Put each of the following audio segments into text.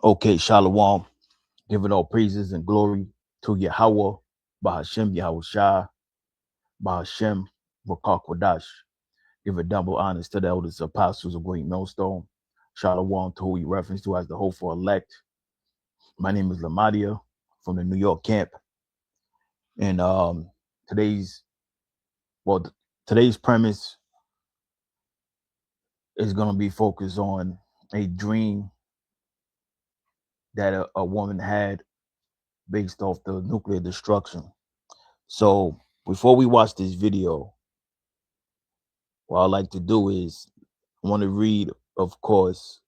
Okay, Shalom. Giving all praises and glory to YAHAWAH, BAHASHAM, YAHAWASHI, BAHASHAM, RAWCHAA, QADASH. Give a double honors to the elders apostles of Great Millstone. Shalom to who we reference to as the hopeful elect. My name is Lamadia from the New York camp. And today's premise is going to be focused on a dream that a woman had based off the nuclear destruction. So before we watch this video, what I like to do is I want to read, of course,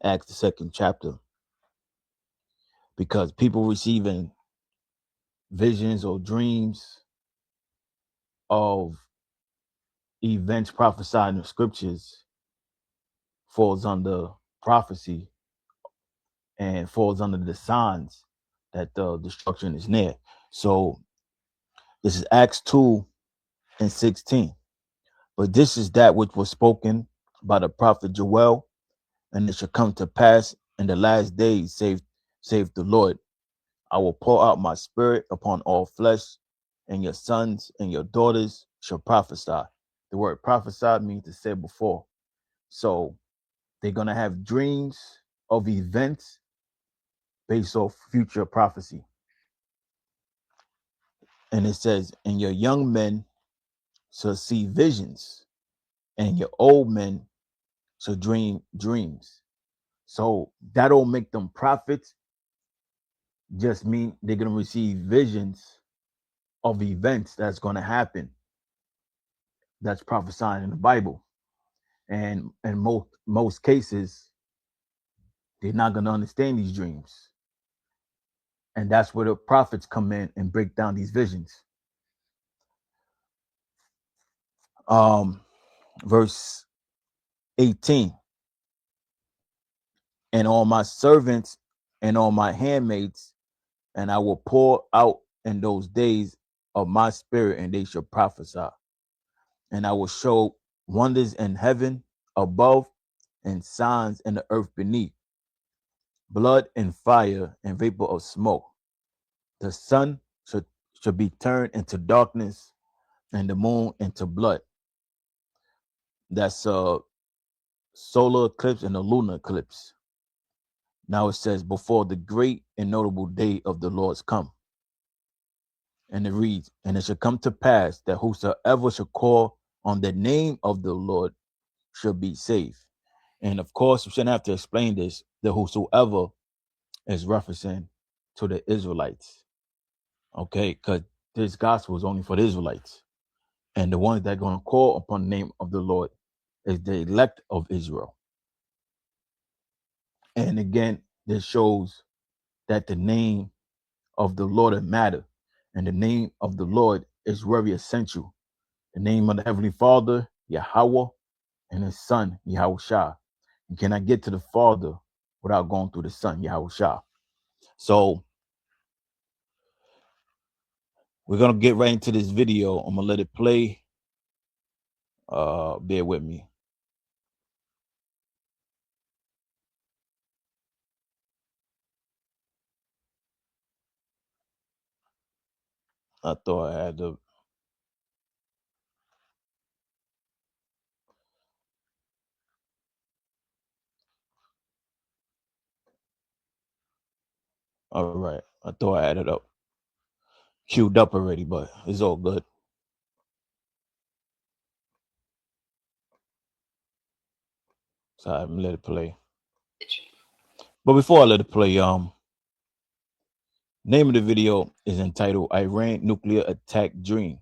Acts the 2nd chapter, because people receiving visions or dreams of events prophesied in the scriptures falls under prophecy and falls under the signs that the destruction is near. So this is Acts 2:16. But this is that which was spoken by the prophet Joel, and it shall come to pass in the last days, save the Lord. I will pour out my spirit upon all flesh, and your sons and your daughters shall prophesy. The word prophesy means to say before. So they're going to have dreams of events based off future prophecy. And it says, and your young men shall see visions, and your old men shall dream dreams. So that don't make them prophets, just mean they're going to receive visions of events that's going to happen, that's prophesying in the Bible. And in most cases, they're not going to understand these dreams. And that's where the prophets come in and break down these visions. Verse 18, and all my servants and all my handmaids, and I will pour out in those days of my spirit, and they shall prophesy. And I will show wonders in heaven above and signs in the earth beneath, blood and fire and vapor of smoke. The sun should be turned into darkness and the moon into blood. That's a solar eclipse and a lunar eclipse. Now it says, before the great and notable day of the Lord's come. And it reads, and it shall come to pass that whosoever shall call on the name of the Lord shall be saved. And of course, we shouldn't have to explain this. The whosoever is referencing to the Israelites. Okay, because this gospel is only for the Israelites. And the ones that are going to call upon the name of the Lord is the elect of Israel. And again, this shows that the name of the Lord matter. And the name of the Lord is very essential. The name of the Heavenly Father, YAHAWAH, and his Son, YAHAWASHI. You cannot get to the Father without going through the Son, YAHAWASHI. So we're going to get right into this video. I'm going to let it play. Bear with me. I thought I had to. All right. I thought I had it up. Queued up already, but it's all good. So I'm going to let it play. But before I let it play, name of the video is entitled Iran Nuclear Attack Dream.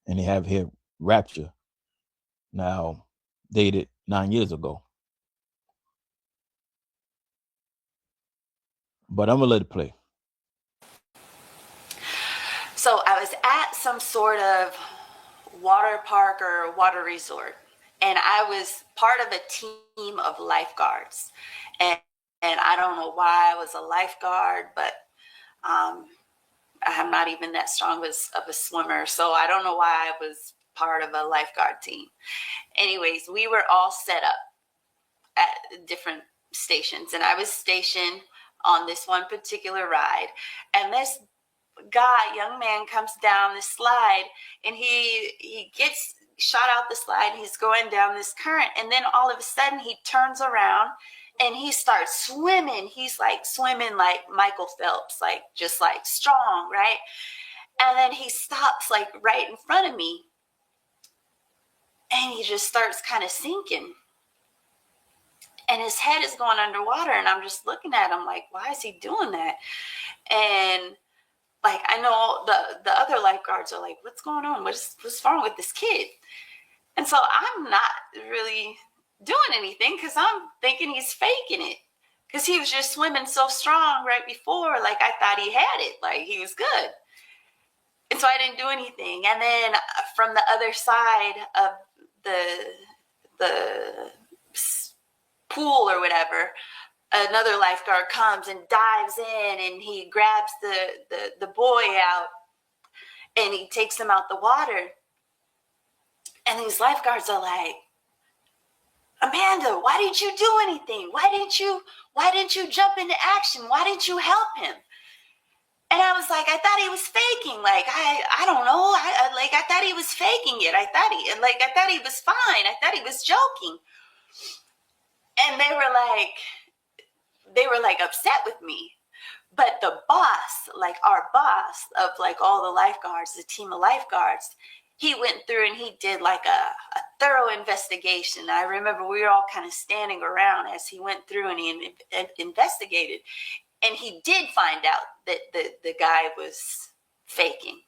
And they have here RAWCHAA. Now, dated 9 years ago. But I'm going to let it play. So I was at some sort of water park or water resort, and I was part of a team of lifeguards. And I don't know why I was a lifeguard, but I'm not even that strong of a swimmer. So I don't know why I was part of a lifeguard team. Anyways, we were all set up at different stations, and I was stationed on this one particular ride, and this young man comes down this slide, and he gets shot out the slide. He's going down this current, and then all of a sudden he turns around and he starts swimming. He's like swimming like Michael Phelps, like just like strong, right? And then he stops like right in front of me, and he just starts kind of sinking, and his head is going underwater, and I'm just looking at him like, why is he doing that? And like, I know the other lifeguards are like, what's going on? What's wrong with this kid? And so I'm not really doing anything because I'm thinking he's faking it, because he was just swimming so strong right before. Like, I thought he had it, like he was good. And so I didn't do anything. And then from the other side of the pool or whatever, another lifeguard comes and dives in, and he grabs the boy out, and he takes him out the water. And these lifeguards are like, Amanda, why didn't you do anything? Why didn't you jump into action? Why didn't you help him? And I was like, I thought he was faking. Like, I don't know. I thought he was faking it. I thought he was fine. I thought he was joking. And they were like upset with me. But the boss, like our boss of like all the lifeguards, the team of lifeguards, he went through and he did like a thorough investigation. I remember we were all kind of standing around as he went through and he investigated. And he did find out that the guy was faking.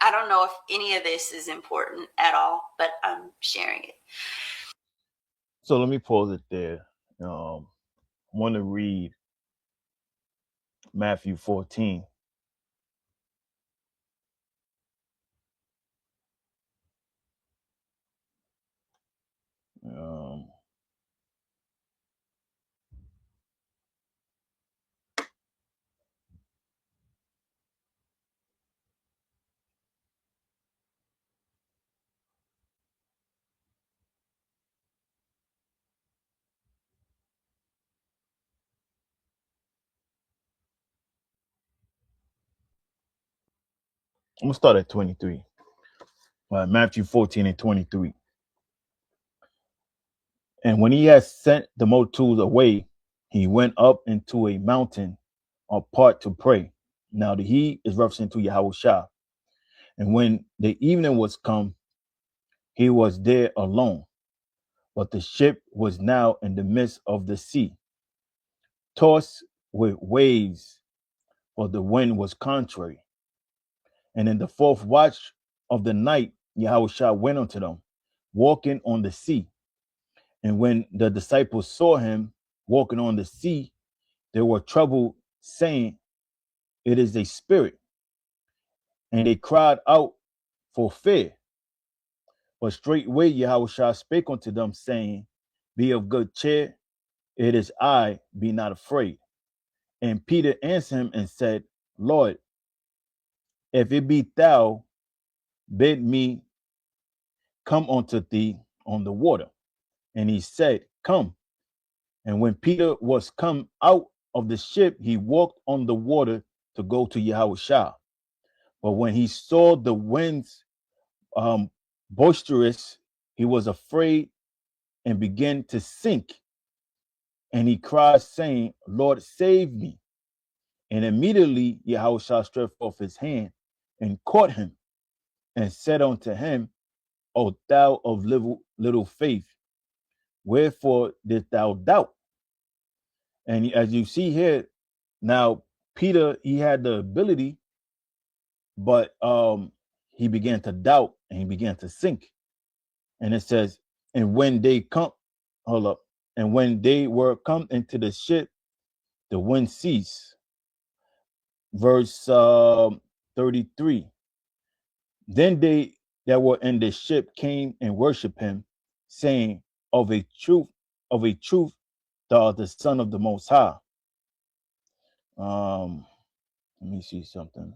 I don't know if any of this is important at all, but I'm sharing it. So let me pause it there. I want to read Matthew 14. I'm going to start at 23. Matthew 14 and 23. And when he had sent the multitudes away, he went up into a mountain apart to pray. Now the he is referencing to YAHAWASHI. And when the evening was come, he was there alone. But the ship was now in the midst of the sea, tossed with waves, for the wind was contrary. And in the fourth watch of the night, YAHAWASHI went unto them, walking on the sea. And when the disciples saw him walking on the sea, they were troubled, saying, it is a spirit. And they cried out for fear. But straightway YAHAWASHI spake unto them, saying, be of good cheer, it is I, be not afraid. And Peter answered him and said, Lord, if it be thou, bid me come unto thee on the water. And he said, come. And when Peter was come out of the ship, he walked on the water to go to YAHAWASHI. But when he saw the winds boisterous, he was afraid and began to sink. And he cried, saying, Lord, save me. And immediately YAHAWASHI stretched forth his hand and caught him and said unto him, O thou of little faith, wherefore didst thou doubt? And as you see here, now Peter, he had the ability, but he began to doubt and he began to sink. And it says, and when they come, hold up, and when they were come into the ship, the wind ceased. Verse 33. Then they that were in the ship came and worshiped him, saying, of a truth, thou art the Son of the Most High. Let me see something.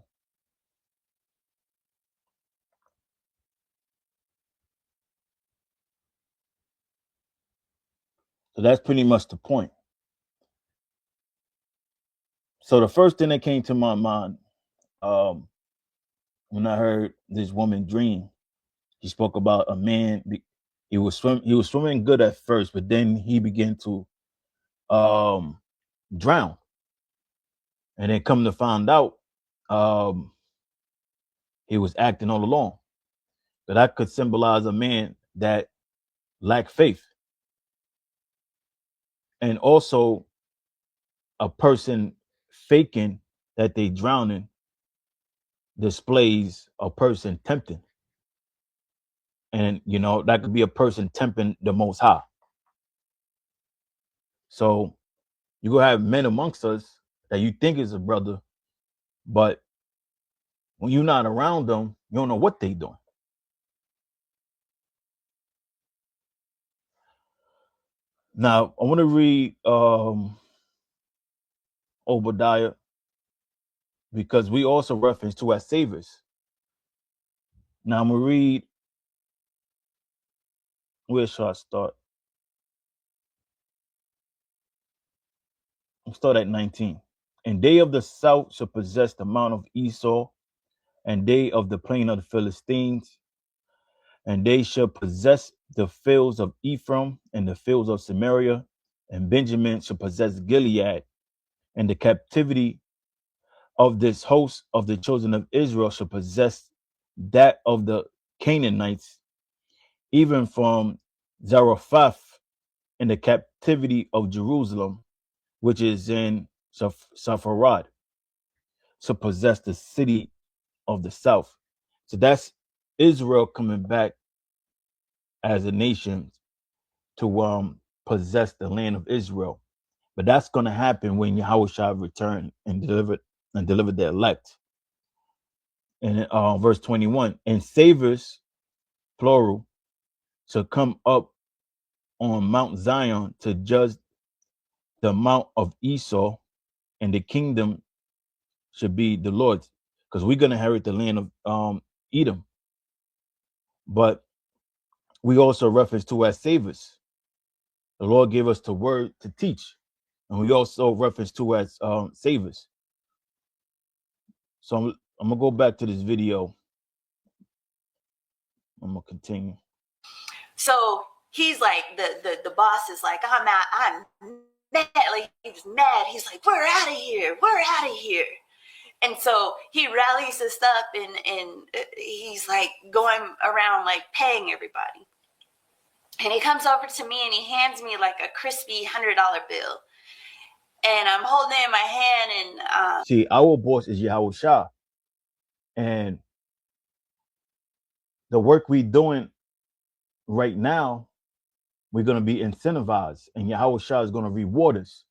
So that's pretty much the point. So the first thing that came to my mind when I heard this woman dream, he spoke about a man. He was swimming good at first, but then he began to drown, and then come to find out, um, he was acting all along. But that could symbolize a man that lacked faith, and also a person faking that they drowning displays a person tempting, and that could be a person tempting the Most High. So you gonna have men amongst us that you think is a brother, but when you're not around them, you don't know what they doing. Now I want to read Obadiah, because we also reference to as saviors. Now I'm gonna read. Where shall I start? I'll start at 19. And they of the south shall possess the mount of Esau, and they of the plain of the Philistines, and they shall possess the fields of Ephraim and the fields of Samaria, and Benjamin shall possess Gilead, and the captivity of this host of the children of Israel shall possess that of the Canaanites, even from Zarephath in the captivity of Jerusalem, which is in Sepharad, to possess the city of the south. So that's Israel coming back as a nation to possess the land of Israel. But that's going to happen when Yahawashi return and deliver the elect. And verse 21, and saviors, plural, shall come up on Mount Zion to judge the mount of Esau, and the kingdom should be the Lord's, because we're going to inherit the land of Edom. But we also reference to as saviors. The Lord gave us the word to teach, and we also reference to as saviors. So I'm gonna go back to this video. I'm gonna continue. So he's like, the boss is like, I'm mad. Like, he was mad. He's like, we're out of here. We're out of here. And so he rallies us up, and he's like going around like paying everybody. And he comes over to me and he hands me like a crispy $100 bill. And I'm holding it in my hand, and See, our boss is Yahawashi, and the work we doing right now, we're gonna be incentivized, and Yahawashi is gonna reward us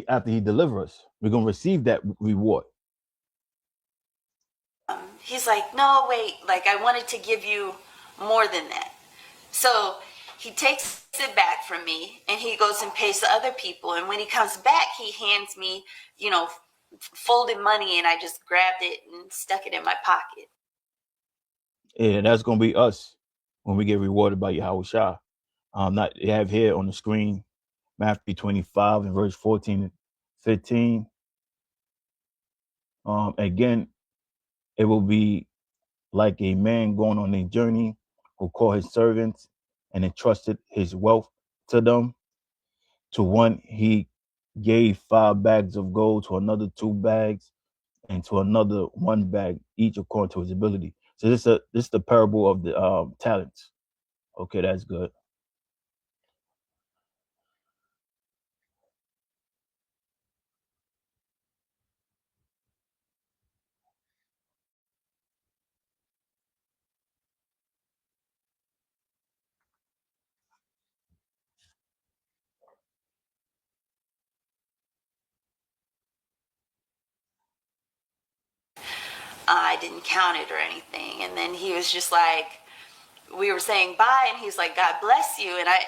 after he delivers us. We're gonna receive that reward. he's like, no, wait, like I wanted to give you more than that. So he takes it back from me, and he goes and pays the other people. And when he comes back, he hands me, folded money, and I just grabbed it and stuck it in my pocket. Yeah, that's gonna be us when we get rewarded by Yahawashi. Not you have here on the screen Matthew 25 and verse 14 and 15. Again, it will be like a man going on a journey who called his servants and entrusted his wealth to them. To one he gave 5 bags of gold, to another 2 bags, and to another 1 bag, each according to his ability. So this is the parable of the talents. Okay, that's good. I didn't count it or anything. And then he was just like, we were saying bye, and he's like, God bless you. And I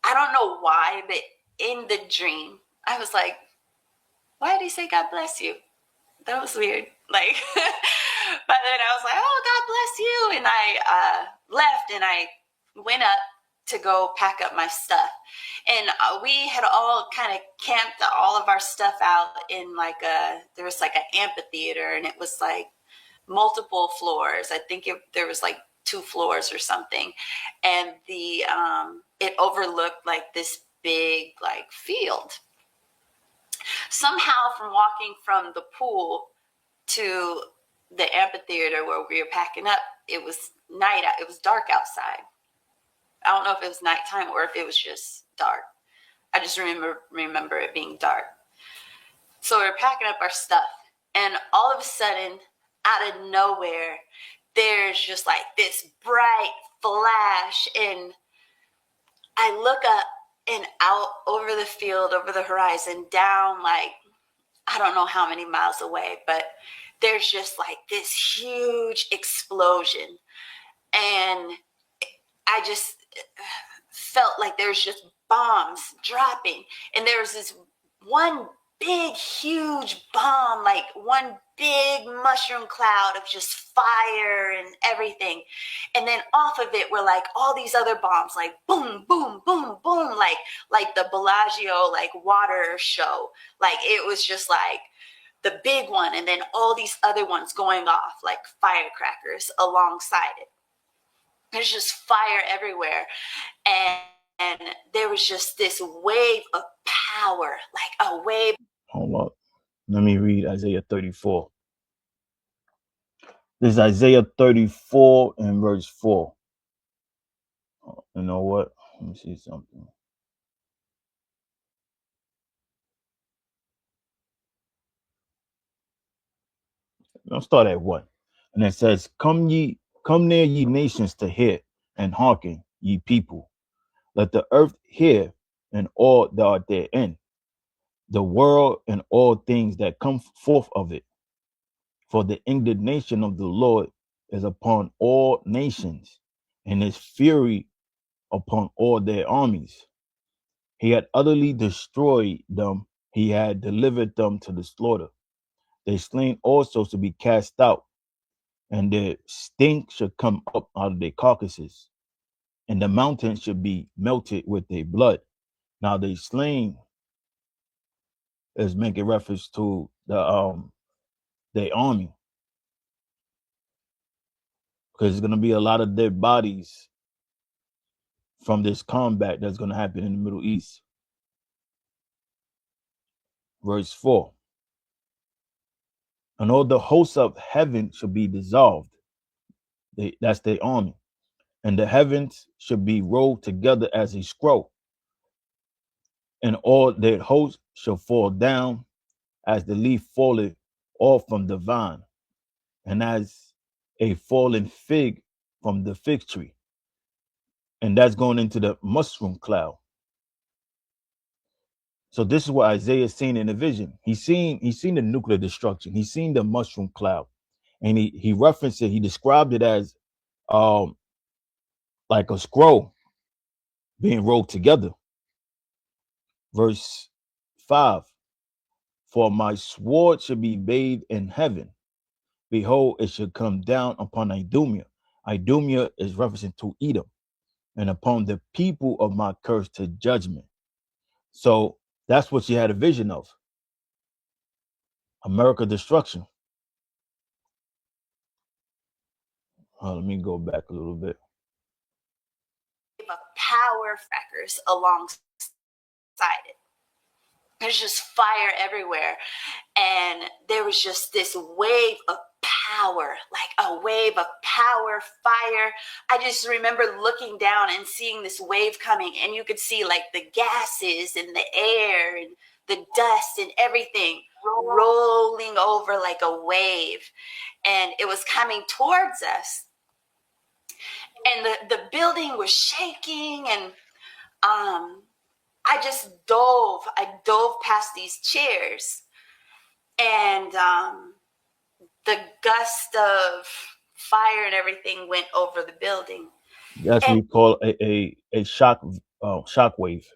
don't know why, but in the dream, I was like, why did he say God bless you? That was weird. Like, but then I was like, oh, God bless you. And I left, and I went up to go pack up my stuff. And we had all kind of camped all of our stuff out in there was like an amphitheater, and it was like multiple floors. I think there was like 2 floors or something. And it overlooked like this big like field. Somehow from walking from the pool to the amphitheater where we were packing up, it was night out. It was dark outside. I don't know if it was nighttime or if it was just dark. I just remember it being dark. So we were packing up our stuff, and all of a sudden, out of nowhere, there's just like this bright flash, and I look up and out over the field, over the horizon, down like, I don't know how many miles away, but there's just like this huge explosion. And I just felt like there's just bombs dropping. And there was this one big, huge bomb, like one big mushroom cloud of just fire and everything. And then off of it were like all these other bombs, like boom, boom, boom, boom, like the Bellagio, like water show. Like it was just like the big one, and then all these other ones going off like firecrackers alongside it. There's just fire everywhere. And there was just this wave of power, like a wave. Hold up. Let me read Isaiah 34. This is Isaiah 34 and verse 4. You know what? Let me see something. I'll start at 1. And it says, come near ye nations to hear, and hearken, ye people. Let the earth hear, and all that are therein, the world and all things that come forth of it. For the indignation of the Lord is upon all nations, and his fury upon all their armies. He had utterly destroyed them, he had delivered them to the slaughter. They slain also to be cast out, and their stink should come up out of their carcasses, and the mountains should be melted with their blood. Now they slain is making reference to their army, because there's gonna be a lot of dead bodies from this combat that's gonna happen in the Middle East. Verse 4. And all the hosts of heaven shall be dissolved. That's their army. And the heavens should be rolled together as a scroll. And all their hosts shall fall down as the leaf falleth off from the vine, and as a fallen fig from the fig tree. And that's going into the mushroom cloud. So this is what Isaiah is seeing in the vision. He's seen the nuclear destruction. He's seen the mushroom cloud. And he referenced it, he described it as like a scroll being rolled together. Verse 5. For my sword should be bathed in heaven. Behold, it should come down upon Idumea. Idumea is referencing to Edom, and upon the people of my curse to judgment. So that's what she had a vision of. America destruction. Let me go back a little bit. Power crackers alongside it. There's just fire everywhere. And there was just this wave of power, like a wave of power, fire. I just remember looking down and seeing this wave coming, and you could see like the gases in the air and the dust and everything rolling over like a wave. And it was coming towards us. And the building was shaking, and I dove past these chairs, and the gust of fire and everything went over the building. That's what we call a shock wave.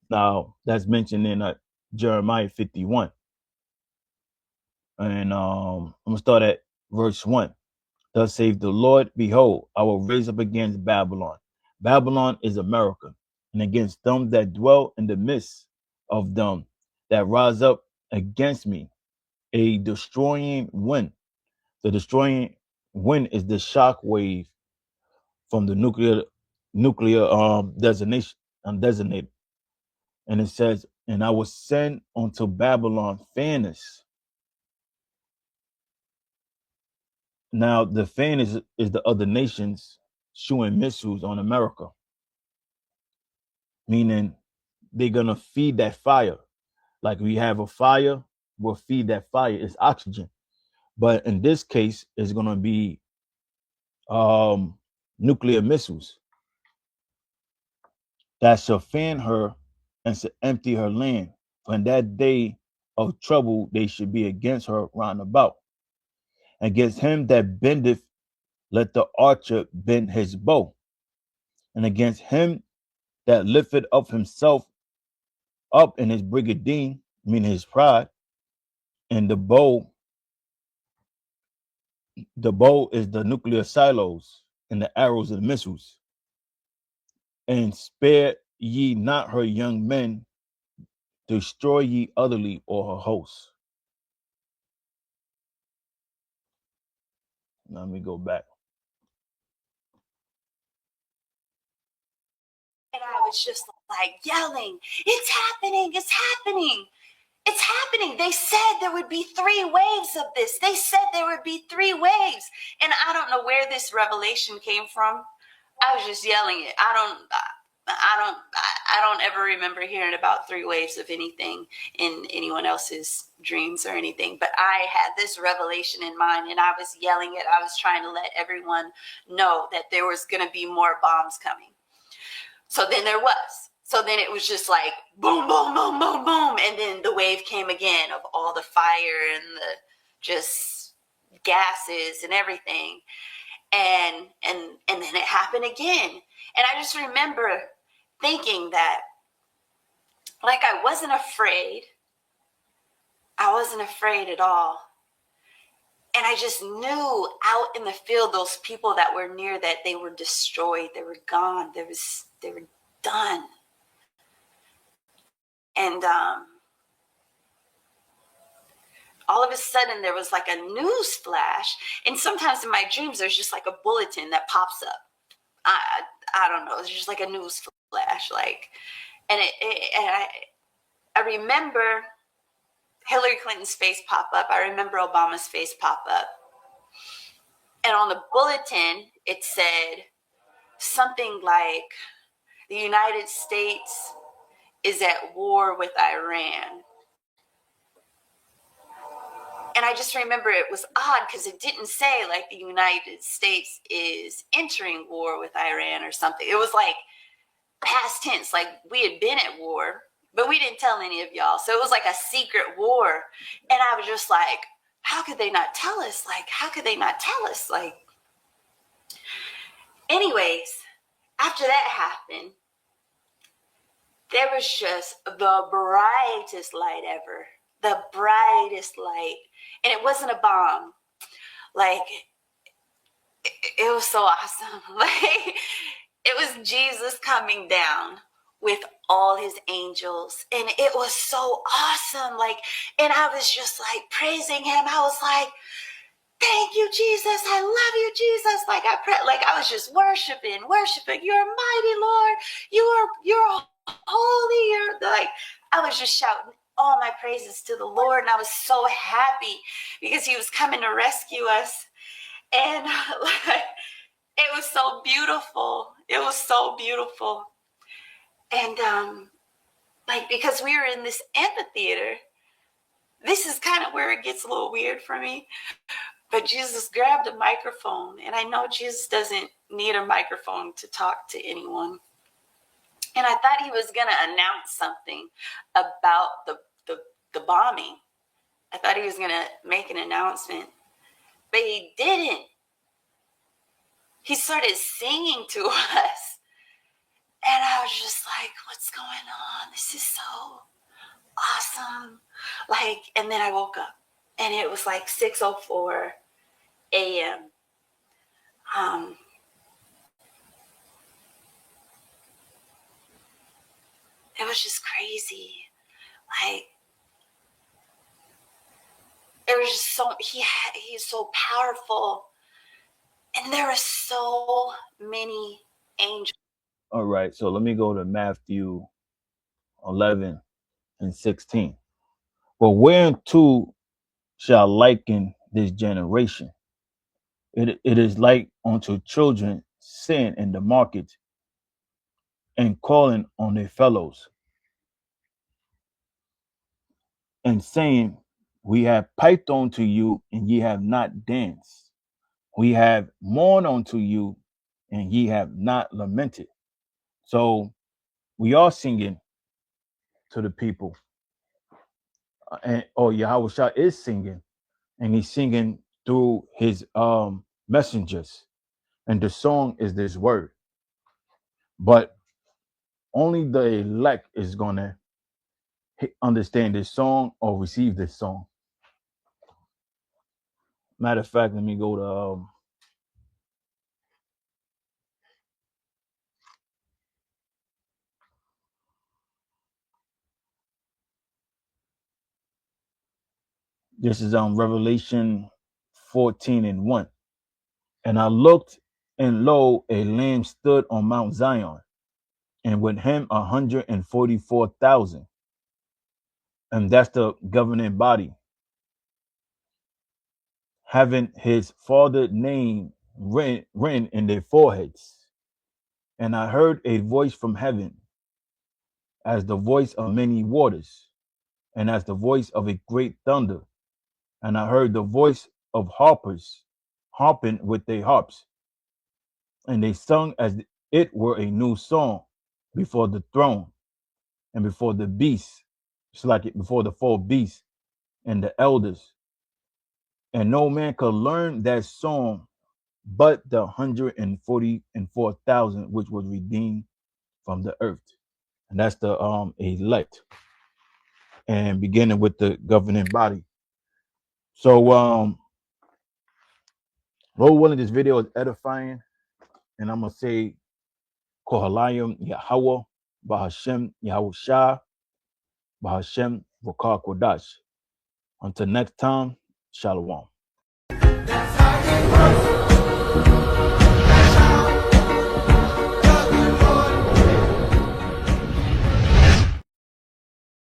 Now that's mentioned in Jeremiah 51. And I'm gonna start at verse 1. Thus saith the Lord, behold, I will raise up against Babylon Babylon is America, and against them that dwell in the midst of them that rise up against me, a destroying wind. The destroying wind is the shock wave from the nuclear designation undesignated. And it says, and I will send unto Babylon fairness. Now the fairness is the other nations shooting missiles on America, meaning they're gonna feed that fire. Like we have a fire, we'll feed that fire. It's oxygen. But in this case, it's gonna be nuclear missiles that shall fan her and shall empty her land. For in that day of trouble they should be against her round about. Against him that bendeth, let the archer bend his bow. And against him that lifteth up himself up in his brigadine, meaning his pride, and the bow is the nuclear silos, and the arrows are the missiles. And spare ye not her young men, destroy ye utterly or her hosts. Let me go back. And I was just like yelling, it's happening, it's happening. It's happening. They said there would be 3 waves of this. They said there would be 3 waves. And I don't know where this revelation came from. I was just yelling it. I don't ever remember hearing about 3 waves of anything in anyone else's dreams or anything. But I had this revelation in mind, and I was yelling it. I was trying to let everyone know that there was going to be more bombs coming. So then there was. So then it was just like boom, boom, boom, boom, boom. And then the wave came again of all the fire and the just gases and everything. And then it happened again. And I just remember thinking that, like, I wasn't afraid. I wasn't afraid at all. And I just knew out in the field, those people that were near that, they were destroyed. They were gone. They were done. And all of a sudden there was like a news flash. And sometimes in my dreams, there's just like a bulletin that pops up. I don't know. It's just like a news flash. Like, and I remember Hillary Clinton's face pop up. I remember Obama's face pop up. And on the bulletin, it said something like, the United States is at war with Iran. And I just remember it was odd because it didn't say like the United States is entering war with Iran or something. It was like past tense, like we had been at war, but we didn't tell any of y'all. So it was like a secret war. And I was just like, how could they not tell us? Like, how could they not tell us? Like, anyways, after that happened, there was just the brightest light ever. The brightest light. And it wasn't a bomb. Like, it was so awesome. Like, it was Jesus coming down with all his angels. And it was so awesome. Like, and I was just like praising him. I was like, thank you, Jesus. I love you, Jesus. Like I was just worshiping. You're mighty, Lord. You're holy. You're like, I was just shouting all my praises to the Lord. And I was so happy because he was coming to rescue us. And like, it was so beautiful. It was so beautiful. And like, because we were in this amphitheater, this is kind of where it gets a little weird for me. But Jesus grabbed a microphone, and I know Jesus doesn't need a microphone to talk to anyone. And I thought he was going to announce something about the bombing. I thought he was going to make an announcement, but he didn't. He started singing to us, and I was just like, what's going on? This is so awesome. Like, and then I woke up, and it was like 6:04 a.m. It was just crazy. Like, it was just so, he's so powerful. And there are so many angels. All right, so let me go to Matthew 11 and 16. But whereunto shall liken this generation? It is like unto children sitting in the market and calling on their fellows and saying, we have piped unto you, and ye have not danced. We have mourned unto you, and ye have not lamented. So we are singing to the people, and Yahawashi is singing, and he's singing through his messengers, and the song is this word. But only the elect is gonna understand this song or receive this song. Matter of fact, let me go to this is Revelation 14 and 1. And I looked, and lo, a lamb stood on Mount Zion, and with him 144,000. And that's the governing body, having his father's name written in their foreheads. And I heard a voice from heaven, as the voice of many waters, and as the voice of a great thunder. And I heard the voice of harpers harping with their harps, and they sung as it were a new song before the throne and before the beast. It's like it before the four beasts and the elders. And no man could learn that song but the 144,000 which was redeemed from the earth. And that's the elect. And beginning with the governing body. So Lord willing, this video is edifying. And I'm gonna say Kohalayim Yahawah, BAHASHAM YAHAWASHI, BAHASHAM QADASH. Until next time, Shalom.